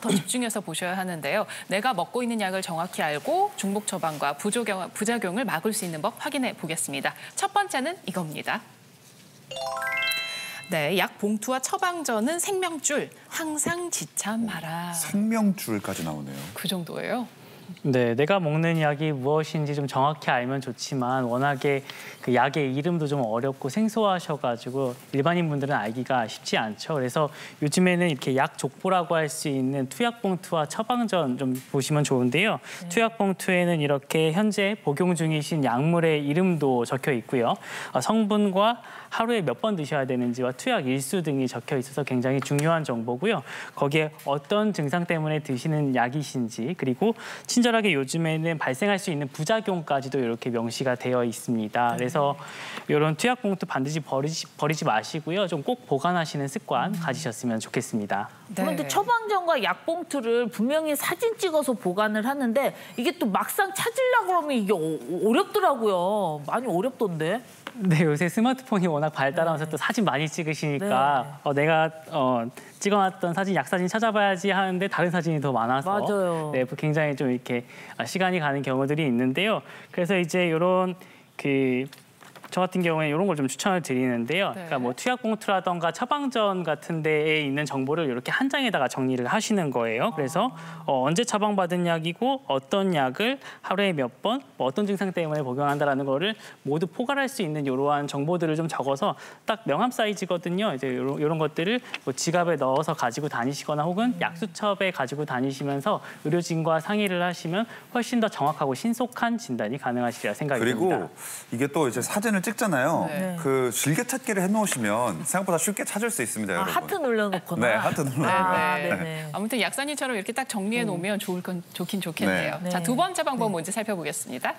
더 집중해서 보셔야 하는데요. 내가 먹고 있는 약을 정확히 알고 중복 처방과 부작용을 막을 수 있는 법 확인해 보겠습니다. 첫 번째는 이겁니다. 네, 약 봉투와 처방전은 생명줄, 항상 지참 마라. 생명줄까지 나오네요. 그 정도예요. 네, 내가 먹는 약이 무엇인지 좀 정확히 알면 좋지만 워낙에 그 약의 이름도 좀 어렵고 생소하셔가지고 일반인 분들은 알기가 쉽지 않죠. 그래서 요즘에는 이렇게 약 족보라고 할 수 있는 투약 봉투와 처방전 좀 보시면 좋은데요. 투약 봉투에는 이렇게 현재 복용 중이신 약물의 이름도 적혀 있고요. 성분과 하루에 몇 번 드셔야 되는지와 투약 일수 등이 적혀 있어서 굉장히 중요한 정보고요. 거기에 어떤 증상 때문에 드시는 약이신지 그리고 친절하게 요즘에는 발생할 수 있는 부작용까지도 이렇게 명시가 되어 있습니다. 그래서 이런 투약 봉투 반드시 버리지 마시고요. 좀 꼭 보관하시는 습관 가지셨으면 좋겠습니다. 그런데 처방전과 약 봉투를 분명히 사진 찍어서 보관을 하는데 이게 또 막상 찾으려고 그러면 이게 어렵더라고요. 많이 어렵던데. 네, 요새 스마트폰이 워낙 발달하면서 또 사진 많이 찍으시니까 내가 찍어놨던 사진, 약사진 찾아봐야지 하는데 다른 사진이 더 많아서 맞아요. 네, 굉장히 좀 이렇게 시간이 가는 경우들이 있는데요. 그래서 이제 이런 저 같은 경우에 이런 걸 좀 추천을 드리는데요. 그러니까 뭐 투약 봉투라던가 처방전 같은 데에 있는 정보를 이렇게 한 장에다가 정리를 하시는 거예요. 그래서 언제 처방받은 약이고 어떤 약을 하루에 몇 번, 뭐 어떤 증상 때문에 복용한다라는 거를 모두 포괄할 수 있는 이러한 정보들을 좀 적어서 딱 명함 사이즈거든요. 이제 이런 것들을 뭐 지갑에 넣어서 가지고 다니시거나 혹은 약수첩에 가지고 다니시면서 의료진과 상의를 하시면 훨씬 더 정확하고 신속한 진단이 가능하시리라 생각이 듭니다. 그리고 이게 또 이제 사진을 찍잖아요. 네. 그 즐겨찾기를 해놓으시면 생각보다 쉽게 찾을 수 있습니다, 여러분. 하트 눌러놓거나. 네, 하트 눌러놓거나. 네. 아무튼 약사님처럼 이렇게 딱 정리해 놓으면 좋긴 좋겠네요. 네. 자, 두 번째 방법 먼저 살펴보겠습니다.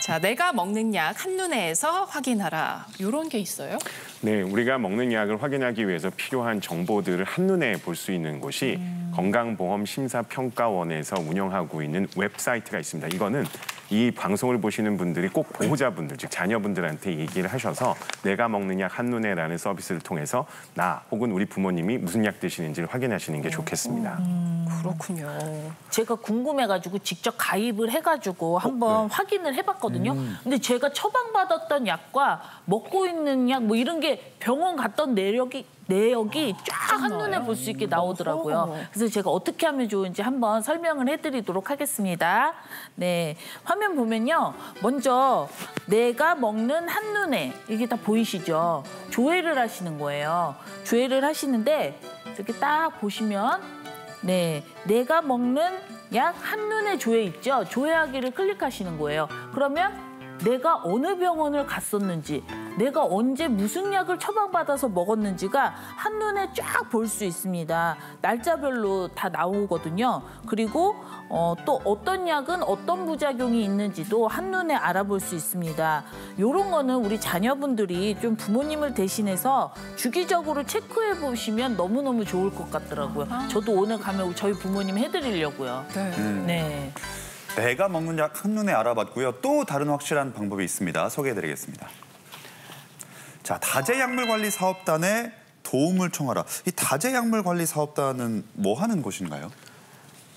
자, 내가 먹는 약 한눈에서 확인하라. 이런 게 있어요? 네, 우리가 먹는 약을 확인하기 위해서 필요한 정보들을 한눈에 볼 수 있는 곳이 건강보험심사평가원에서 운영하고 있는 웹사이트가 있습니다. 이거는 이 방송을 보시는 분들이 꼭 보호자분들, 즉 자녀분들한테 얘기를 하셔서 내가 먹는 약 한눈에라는 서비스를 통해서 나 혹은 우리 부모님이 무슨 약 드시는지를 확인하시는 게 좋겠습니다. 그렇군요. 제가 궁금해가지고 직접 가입을 해가지고 한번 확인을 해봤거든요. 근데 제가 처방받았던 약과 먹고 있는 약 뭐 이런 게 병원 갔던 내역이 쫙 한눈에 볼 수 있게 나오더라고요. 그래서 제가 어떻게 하면 좋은지 한번 설명을 해드리도록 하겠습니다. 네, 화면 보면요. 먼저 내가 먹는 한눈에 이게 다 보이시죠? 조회를 하시는 거예요. 조회를 하시는데 이렇게 딱 보시면 네, 내가 먹는 약 한눈에 조회 있죠? 조회하기를 클릭하시는 거예요. 그러면 내가 어느 병원을 갔었는지, 내가 언제 무슨 약을 처방받아서 먹었는지가 한눈에 쫙 볼 수 있습니다. 날짜별로 다 나오거든요. 그리고 또 어떤 약은 어떤 부작용이 있는지도 한눈에 알아볼 수 있습니다. 이런 거는 우리 자녀분들이 좀 부모님을 대신해서 주기적으로 체크해 보시면 너무너무 좋을 것 같더라고요. 저도 오늘 가면 저희 부모님 해드리려고요. 네. 내가 먹는 약 한눈에 알아봤고요. 또 다른 확실한 방법이 있습니다. 소개해드리겠습니다. 자, 다제약물관리사업단에 도움을 청하라. 이 다제약물관리사업단은 뭐 하는 곳인가요?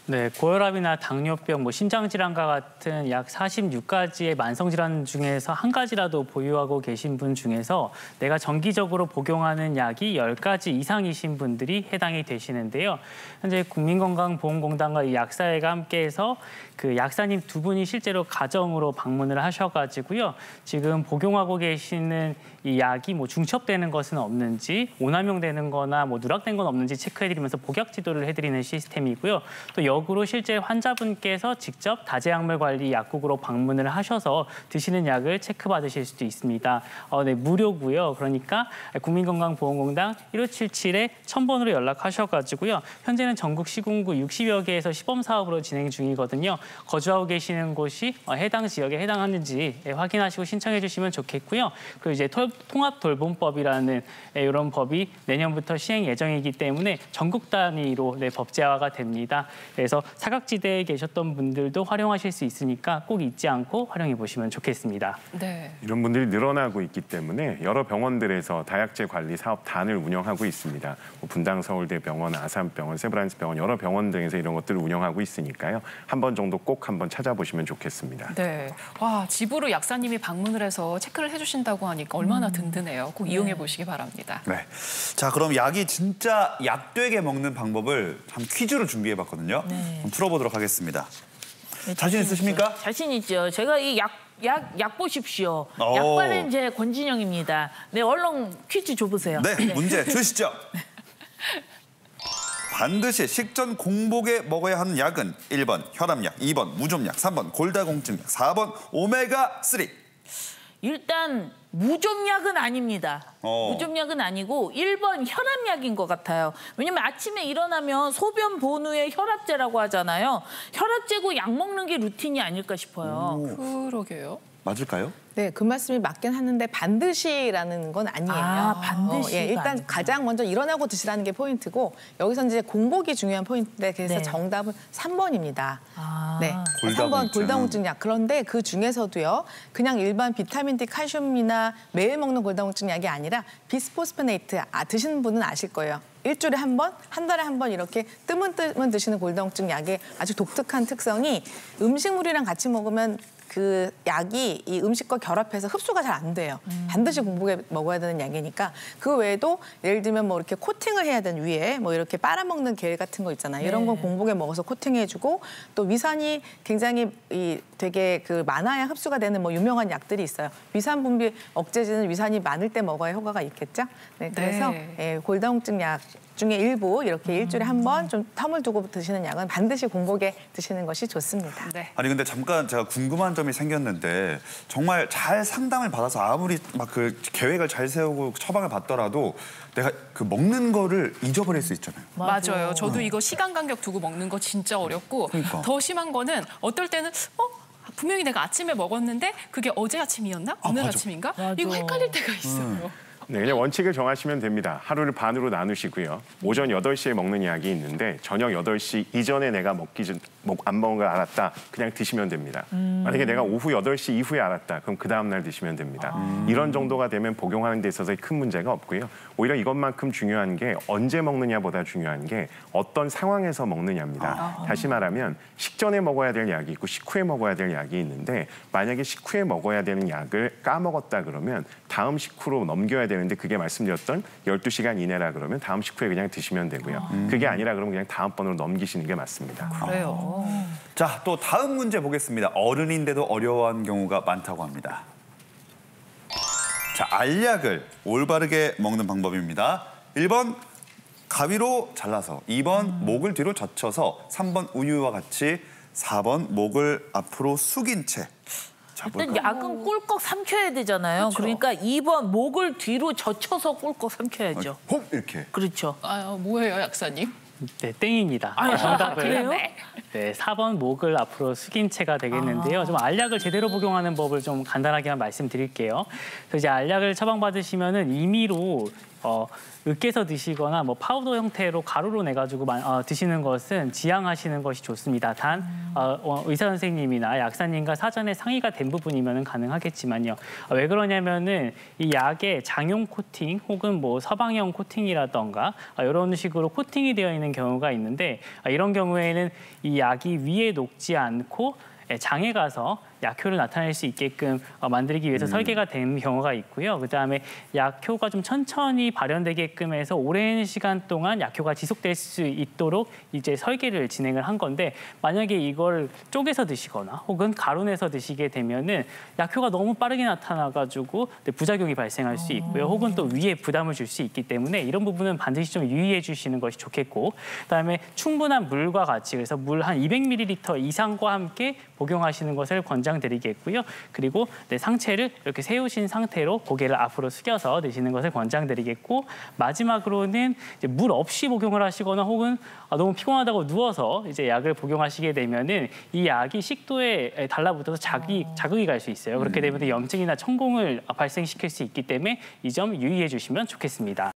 네, 고혈압이나 당뇨병, 심장질환과 같은 약 46가지의 만성질환 중에서 한 가지라도 보유하고 계신 분 중에서 내가 정기적으로 복용하는 약이 10가지 이상이신 분들이 해당이 되시는데요. 현재 국민건강보험공단과 이 약사회가 함께해서 그 약사님 두 분이 실제로 가정으로 방문을 하셔가지고요. 지금 복용하고 계시는 이 약이 중첩되는 것은 없는지, 오남용되는 거나 누락된 건 없는지 체크해드리면서 복약 지도를 해드리는 시스템이고요. 또 역으로 실제 환자분께서 직접 다제약물관리 약국으로 방문을 하셔서 드시는 약을 체크받으실 수도 있습니다. 네, 무료고요. 그러니까 국민건강보험공단 1577-1000번으로 연락하셔가지고요. 현재는 전국 시군구 60여 개에서 시범사업으로 진행 중이거든요. 거주하고 계시는 곳이 해당 지역에 해당하는지 확인하시고 신청해 주시면 좋겠고요. 그리고 이제 통합돌봄법이라는 이런 법이 내년부터 시행 예정이기 때문에 전국 단위로 법제화가 됩니다. 그래서 그래서 사각지대에 계셨던 분들도 활용하실 수 있으니까 꼭 잊지 않고 활용해 보시면 좋겠습니다. 네. 이런 분들이 늘어나고 있기 때문에 여러 병원들에서 다약제 관리 사업단을 운영하고 있습니다. 뭐 분당 서울대병원, 아산병원, 세브란스병원 여러 병원 등에서 이런 것들을 운영하고 있으니까요. 한 번 정도 꼭 한번 찾아보시면 좋겠습니다. 네. 와, 집으로 약사님이 방문을 해서 체크를 해주신다고 하니까 얼마나 든든해요. 꼭 이용해 보시기 바랍니다. 네. 자, 그럼 약이 진짜 약되게 먹는 방법을 한 퀴즈로 준비해봤거든요. 한번 풀어보도록 하겠습니다. 네, 자신 있으십니까? 자신 있죠. 제가 이 약 보십시오. 오. 약발은 제 권진영입니다. 네, 얼른 퀴즈 줘보세요. 네, 문제 주시죠. 반드시 식전 공복에 먹어야 하는 약은 1번 혈압약, 2번 무좀약, 3번 골다공증약, 4번 오메가3. 일단 무좀약은 아닙니다. 어. 무좀약은 아니고 1번 혈압약인 것 같아요. 왜냐면 아침에 일어나면 소변 본후에 혈압제라고 하잖아요. 혈압제고 약 먹는 게 루틴이 아닐까 싶어요. 그러게요. 맞을까요? 네, 그 말씀이 맞긴 하는데 반드시라는 건 아니에요. 아, 반드시가 일단 아니구나. 가장 먼저 일어나고 드시라는 게 포인트고 여기서 이제 공복이 중요한 포인트인데 그래서 네. 정답은 3번입니다. 아. 네, 골다공증. 3번 골다공증 약. 그런데 그 중에서도요, 그냥 일반 비타민 D, 칼슘이나 매일 먹는 골다공증 약이 아니라 비스포스포네이트 드시는 분은 아실 거예요. 일주일에 한 번, 한 달에 한 번 이렇게 뜨문뜨문 드시는 골다공증 약의 아주 독특한 특성이 음식물이랑 같이 먹으면 그 약이 이 음식과 결합해서 흡수가 잘 안 돼요. 반드시 공복에 먹어야 되는 약이니까 그 외에도 예를 들면 뭐 이렇게 코팅을 해야 되는 위에 뭐 이렇게 빨아먹는 겔 같은 거 있잖아요. 이런 건 공복에 먹어서 코팅해주고 또 위산이 굉장히 되게 그 많아야 흡수가 되는 뭐 유명한 약들이 있어요. 위산 분비 억제제는 위산이 많을 때 먹어야 효과가 있겠죠. 네, 그래서 네. 골다공증 약 중에 일부 이렇게 일주일에 한 번 좀 텀을 두고 드시는 약은 반드시 공복에 드시는 것이 좋습니다. 네. 아니 근데 잠깐 제가 궁금한 점이 생겼는데 정말 잘 상담을 받아서 아무리 막 그 계획을 잘 세우고 처방을 받더라도 내가 그 먹는 거를 잊어버릴 수 있잖아요. 맞아요. 저도 이거 시간 간격 두고 먹는 거 진짜 어렵고 그러니까. 더 심한 거는 어떨 때는 분명히 내가 아침에 먹었는데 그게 어제 아침이었나? 오늘 맞아. 아침인가? 맞아. 이거 헷갈릴 때가 있어요. 네, 그냥 원칙을 정하시면 됩니다. 하루를 반으로 나누시고요. 오전 8시에 먹는 약이 있는데 저녁 8시 이전에 내가 안 먹은 걸 알았다. 그냥 드시면 됩니다. 만약에 내가 오후 8시 이후에 알았다. 그럼 그 다음 날 드시면 됩니다. 이런 정도가 되면 복용하는 데 있어서 큰 문제가 없고요. 오히려 이것만큼 중요한 게 언제 먹느냐보다 중요한 게 어떤 상황에서 먹느냐입니다. 다시 말하면 식전에 먹어야 될 약이 있고 식후에 먹어야 될 약이 있는데 만약에 식후에 먹어야 되는 약을 까먹었다 그러면 다음 식후로 넘겨야 되는데 그게 말씀드렸던 12시간 이내라 그러면 다음 식후에 그냥 드시면 되고요. 그게 아니라 그러면 그냥 다음번으로 넘기시는 게 맞습니다. 그래요. 자, 또 다음 문제 보겠습니다. 어른인데도 어려워하는 경우가 많다고 합니다. 자, 알약을 올바르게 먹는 방법입니다. 1번 가위로 잘라서, 2번 목을 뒤로 젖혀서, 3번 우유와 같이, 4번 목을 앞으로 숙인 채. 자, 일단 뭘까요? 약은 꿀꺽 삼켜야 되잖아요. 그러니까 2번 목을 뒤로 젖혀서 꿀꺽 삼켜야죠. 혹 이렇게. 그렇죠. 뭐예요, 약사님? 네, 땡입니다. 아, 정답은 그래요? 네, 4번 목을 앞으로 숙인 채가 되겠는데요. 좀 알약을 제대로 복용하는 법을 좀 간단하게 말씀드릴게요. 그래서 이제 알약을 처방받으시면은 임의로 으깨서 드시거나 뭐 파우더 형태로 가루로 내 가지고 드시는 것은 지양하시는 것이 좋습니다. 단 의사 선생님이나 약사님과 사전에 상의가 된 부분이면 가능하겠지만요. 왜 그러냐면은 이 약에 장용 코팅 혹은 뭐 서방형 코팅이라던가 이런 식으로 코팅이 되어 있는 경우가 있는데 이런 경우에는 이 약이 위에 녹지 않고 장에 가서 약효를 나타낼 수 있게끔 만들기 위해서 설계가 된 경우가 있고요. 그다음에 약효가 좀 천천히 발현되게끔 해서 오랜 시간 동안 약효가 지속될 수 있도록 이제 설계를 진행을 한 건데 만약에 이걸 쪼개서 드시거나 혹은 가루 내서 드시게 되면은 약효가 너무 빠르게 나타나가지고 부작용이 발생할 수 있고요. 혹은 또 위에 부담을 줄 수 있기 때문에 이런 부분은 반드시 좀 유의해 주시는 것이 좋겠고 그다음에 충분한 물과 같이 그래서 물 한 200ml 이상과 함께 복용하시는 것을 권장드리겠고요. 그리고 상체를 이렇게 세우신 상태로 고개를 앞으로 숙여서 드시는 것을 권장드리겠고 마지막으로는 이제 물 없이 복용을 하시거나 혹은 너무 피곤하다고 누워서 이제 약을 복용하시게 되면은 이 약이 식도에 달라붙어서 자극이 갈 수 있어요. 그렇게 되면 염증이나 천공을 발생시킬 수 있기 때문에 이 점 유의해 주시면 좋겠습니다.